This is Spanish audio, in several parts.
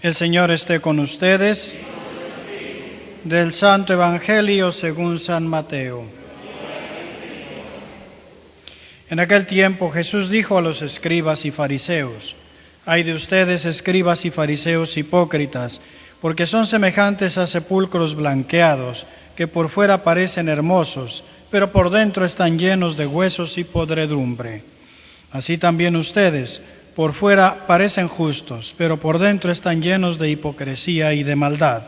El Señor esté con ustedes. Del Santo Evangelio según San Mateo. En aquel tiempo Jesús dijo a los escribas y fariseos: Ay de ustedes, escribas y fariseos hipócritas, porque son semejantes a sepulcros blanqueados, que por fuera parecen hermosos, pero por dentro están llenos de huesos y podredumbre. Así también ustedes, por fuera parecen justos, pero por dentro están llenos de hipocresía y de maldad.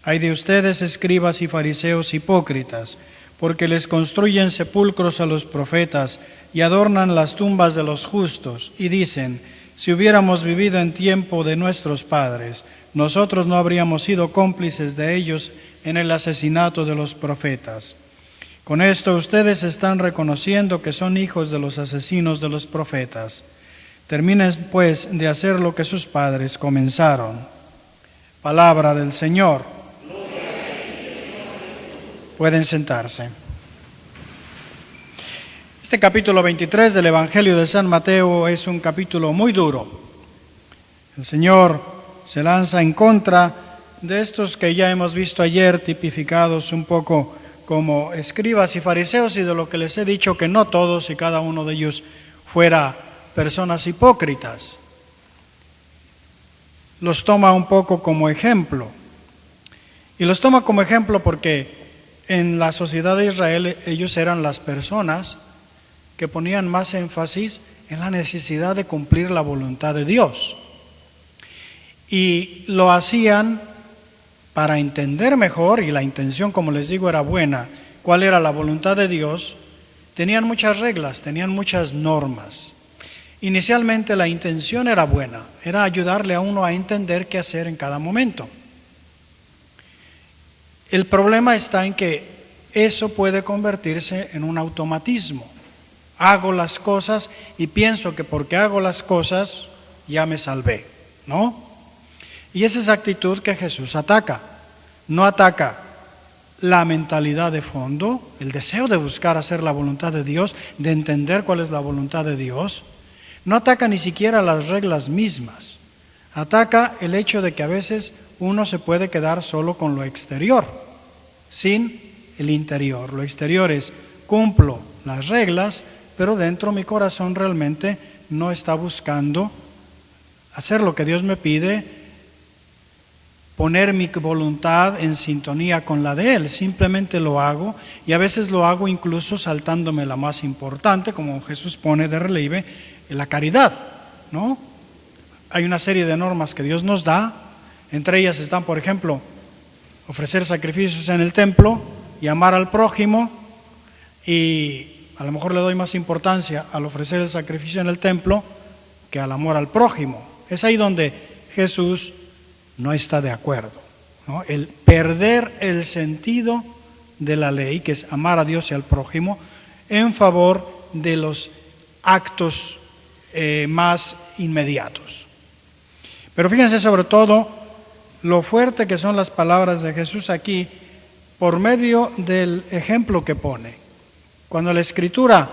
Ay de ustedes, escribas y fariseos hipócritas, porque les construyen sepulcros a los profetas y adornan las tumbas de los justos, y dicen: si hubiéramos vivido en tiempo de nuestros padres, nosotros no habríamos sido cómplices de ellos en el asesinato de los profetas. Con esto ustedes están reconociendo que son hijos de los asesinos de los profetas. Terminen pues de hacer lo que sus padres comenzaron. Palabra del Señor. Pueden sentarse. Este capítulo 23 del Evangelio de San Mateo es un capítulo muy duro. El Señor se lanza en contra de estos que ya hemos visto ayer, tipificados un poco como escribas y fariseos, y de lo que les he dicho que no todos y cada uno de ellos fuera personas hipócritas. Los toma un poco como ejemplo. Y los toma como ejemplo porque en la sociedad de Israel ellos eran las personas que ponían más énfasis en la necesidad de cumplir la voluntad de Dios. Y lo hacían para entender mejor, y la intención, como les digo, era buena, cuál era la voluntad de Dios. Tenían muchas reglas, tenían muchas normas. Inicialmente la intención era buena, era ayudarle a uno a entender qué hacer en cada momento. El problema está en que eso puede convertirse en un automatismo. Hago las cosas y pienso que porque hago las cosas ya me salvé, ¿no? Y esa es la actitud que Jesús ataca. No ataca la mentalidad de fondo, el deseo de buscar hacer la voluntad de Dios, de entender cuál es la voluntad de Dios. No ataca ni siquiera las reglas mismas. Ataca el hecho de que a veces uno se puede quedar solo con lo exterior, sin el interior. Lo exterior es: cumplo las reglas, pero dentro mi corazón realmente no está buscando hacer lo que Dios me pide, poner mi voluntad en sintonía con la de Él. Simplemente lo hago, y a veces lo hago incluso saltándome la más importante, como Jesús pone de relieve, la caridad, ¿no? Hay una serie de normas que Dios nos da, entre ellas están, por ejemplo, ofrecer sacrificios en el templo y amar al prójimo, y a lo mejor le doy más importancia al ofrecer el sacrificio en el templo que al amor al prójimo. Es ahí donde Jesús no está de acuerdo, ¿no? El perder el sentido de la ley, que es amar a Dios y al prójimo, en favor de los actos más inmediatos. Pero fíjense sobre todo lo fuerte que son las palabras de Jesús aquí, por medio del ejemplo que pone. Cuando la Escritura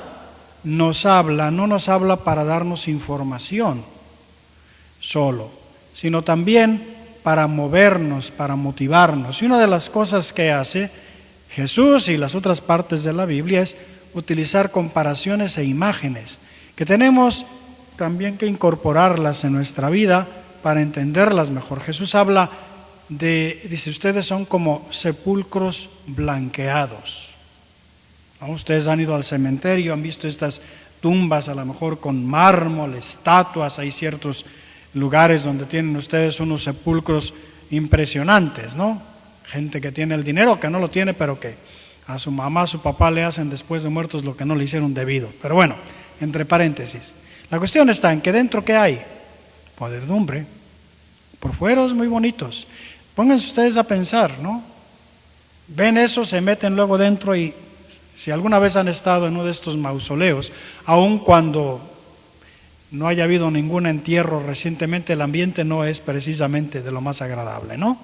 nos habla, no nos habla para darnos información solo, sino también para movernos, para motivarnos. Y una de las cosas que hace Jesús y las otras partes de la Biblia es utilizar comparaciones e imágenes, que tenemos también que incorporarlas en nuestra vida para entenderlas mejor. Jesús habla dice, ustedes son como sepulcros blanqueados, ¿no? Ustedes han ido al cementerio, han visto estas tumbas a lo mejor con mármol, estatuas. Hay ciertos lugares donde tienen ustedes unos sepulcros impresionantes, ¿no? Gente que tiene el dinero, que no lo tiene, pero que a su mamá, a su papá le hacen después de muertos lo que no le hicieron debido. Pero bueno, entre paréntesis, la cuestión está en que dentro, ¿qué hay? Podredumbre. Por fuera es muy bonitos. Pónganse ustedes a pensar, ¿no? Ven eso, se meten luego dentro, y si alguna vez han estado en uno de estos mausoleos, aun cuando no haya habido ningún entierro recientemente, el ambiente no es precisamente de lo más agradable, ¿no?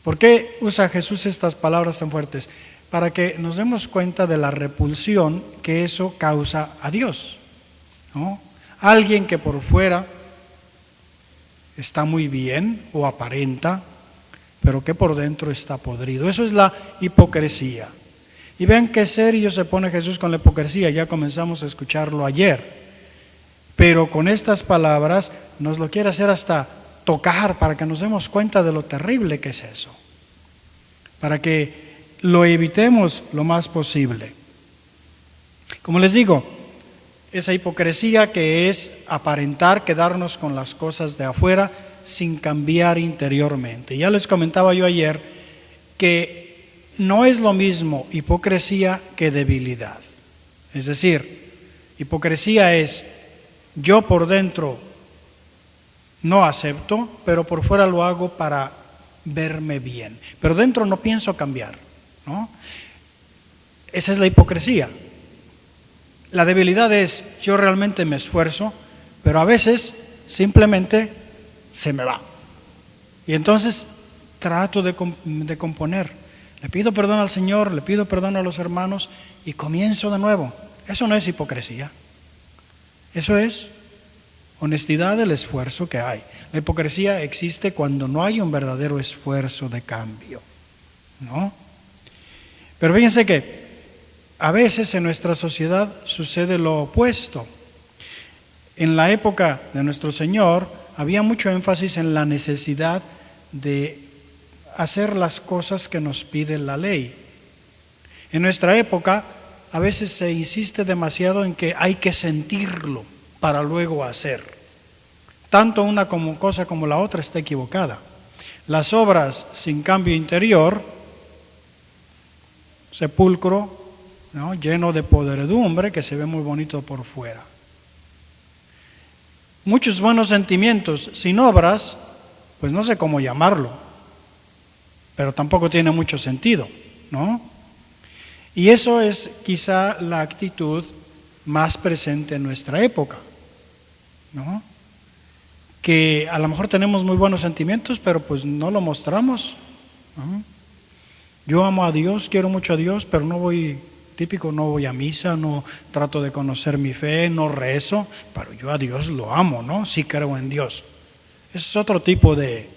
¿Por qué usa Jesús estas palabras tan fuertes? Para que nos demos cuenta de la repulsión que eso causa a Dios, ¿no? Alguien que por fuera está muy bien o aparenta, pero que por dentro está podrido. Eso es la hipocresía. Y vean qué serio se pone Jesús con la hipocresía, ya comenzamos a escucharlo ayer. Pero con estas palabras nos lo quiere hacer hasta tocar para que nos demos cuenta de lo terrible que es eso, para que lo evitemos lo más posible. Como les digo, esa hipocresía que es aparentar, quedarnos con las cosas de afuera sin cambiar interiormente. Ya les comentaba yo ayer que no es lo mismo hipocresía que debilidad. Es decir, hipocresía es yo por dentro no acepto, pero por fuera lo hago para verme bien. Pero dentro no pienso cambiar, ¿no? Esa es la hipocresía. La debilidad es yo realmente me esfuerzo, pero a veces simplemente se me va. Y entonces trato de componer. Le pido perdón al Señor, le pido perdón a los hermanos y comienzo de nuevo. Eso no es hipocresía. Eso es honestidad del esfuerzo que hay. La hipocresía existe cuando no hay un verdadero esfuerzo de cambio, ¿no? Pero fíjense que a veces en nuestra sociedad sucede lo opuesto. En la época de nuestro Señor había mucho énfasis en la necesidad de hacer las cosas que nos pide la ley. En nuestra época a veces se insiste demasiado en que hay que sentirlo para luego hacer. Tanto una cosa como la otra está equivocada. Las obras sin cambio interior, sepulcro, ¿no?, lleno de podredumbre que se ve muy bonito por fuera. Muchos buenos sentimientos sin obras, pues no sé cómo llamarlo, pero tampoco tiene mucho sentido, ¿no? Y eso es quizá la actitud más presente en nuestra época, ¿no? Que a lo mejor tenemos muy buenos sentimientos, pero pues no lo mostramos, ¿no? Yo amo a Dios, quiero mucho a Dios, pero no voy a misa, no trato de conocer mi fe, no rezo, pero yo a Dios lo amo, ¿no? Sí creo en Dios. Ese es otro tipo de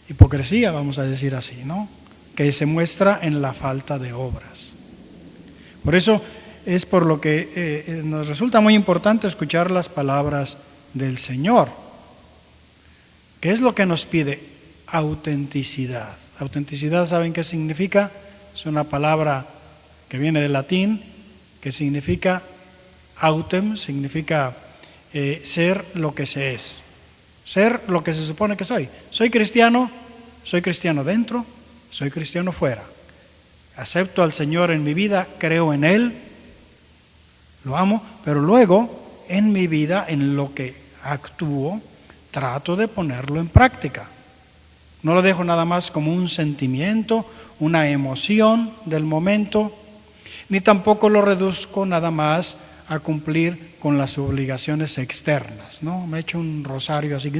hipocresía, vamos a decir así, ¿no? Que se muestra en la falta de obras. Por eso es por lo que nos resulta muy importante escuchar las palabras del Señor. ¿Qué es lo que nos pide? Autenticidad. Autenticidad, ¿saben qué significa? Es una palabra que viene del latín, que significa autem, significa ser lo que se es. Ser lo que se supone que soy. Soy cristiano dentro, soy cristiano fuera. Acepto al Señor en mi vida, creo en Él, lo amo, pero luego en mi vida, en lo que actúo, trato de ponerlo en práctica. No lo dejo nada más como un sentimiento, una emoción del momento, ni tampoco lo reduzco nada más a cumplir con las obligaciones externas, ¿no? Me echo un rosario así,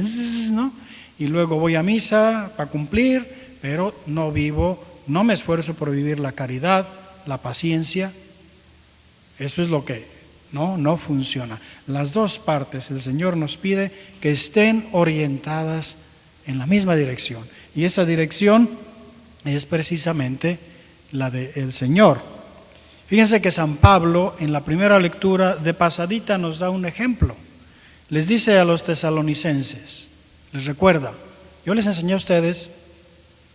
¿no? Y luego voy a misa para cumplir, pero no me esfuerzo por vivir la caridad, la paciencia. Eso es lo que no funciona. Las dos partes, el Señor nos pide que estén orientadas en la misma dirección. Y esa dirección es precisamente la del Señor. Fíjense que San Pablo en la primera lectura de pasadita nos da un ejemplo. Les dice a los tesalonicenses, les recuerda, yo les enseñé a ustedes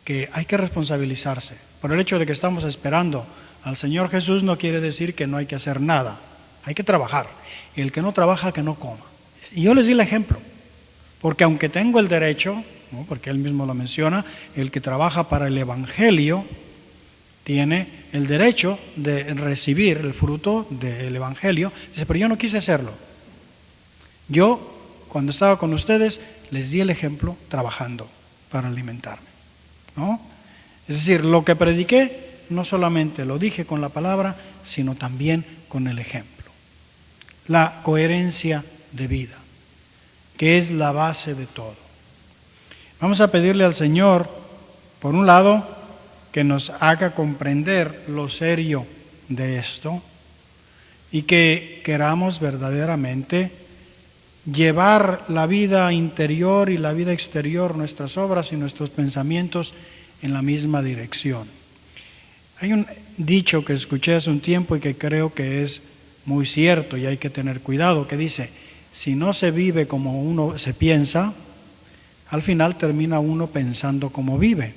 que hay que responsabilizarse. Por el hecho de que estamos esperando al Señor Jesús no quiere decir que no hay que hacer nada. Hay que trabajar. Y el que no trabaja, que no coma. Y yo les di el ejemplo. Porque aunque tengo el derecho, ¿no?, porque él mismo lo menciona, el que trabaja para el Evangelio tiene el derecho de recibir el fruto del Evangelio. Dice, pero yo no quise hacerlo. Yo, cuando estaba con ustedes, les di el ejemplo trabajando para alimentarme, ¿no? Es decir, lo que prediqué, no solamente lo dije con la palabra, sino también con el ejemplo. La coherencia de vida, que es la base de todo. Vamos a pedirle al Señor, por un lado, que nos haga comprender lo serio de esto y que queramos verdaderamente llevar la vida interior y la vida exterior, nuestras obras y nuestros pensamientos en la misma dirección. Hay un dicho que escuché hace un tiempo y que creo que es muy cierto y hay que tener cuidado, que dice: si no se vive como uno se piensa, al final termina uno pensando como vive.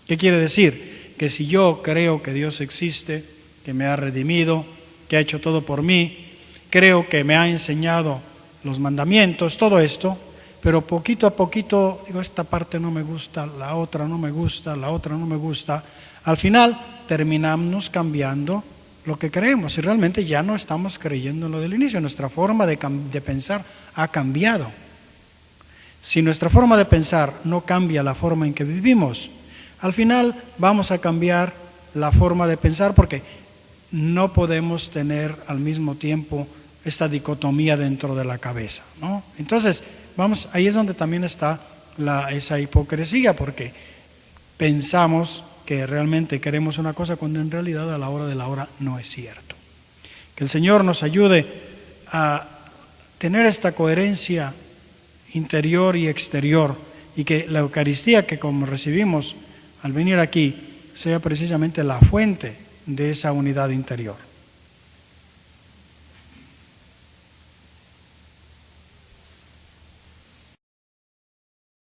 ¿Qué quiere decir? Que si yo creo que Dios existe, que me ha redimido, que ha hecho todo por mí, creo que me ha enseñado los mandamientos, todo esto, pero poquito a poquito digo, esta parte no me gusta, la otra no me gusta, la otra no me gusta, al final terminamos cambiando lo que creemos y realmente ya no estamos creyendo en lo del inicio. Nuestra forma de pensar ha cambiado. Si nuestra forma de pensar no cambia la forma en que vivimos, al final vamos a cambiar la forma de pensar, porque no podemos tener al mismo tiempo esta dicotomía dentro de la cabeza, ¿no? Entonces, ahí es donde también está esa hipocresía, porque pensamos que realmente queremos una cosa cuando en realidad a la hora de la hora no es cierto. Que el Señor nos ayude a tener esta coherencia interior y exterior, y que la Eucaristía que como recibimos al venir aquí sea precisamente la fuente de esa unidad interior.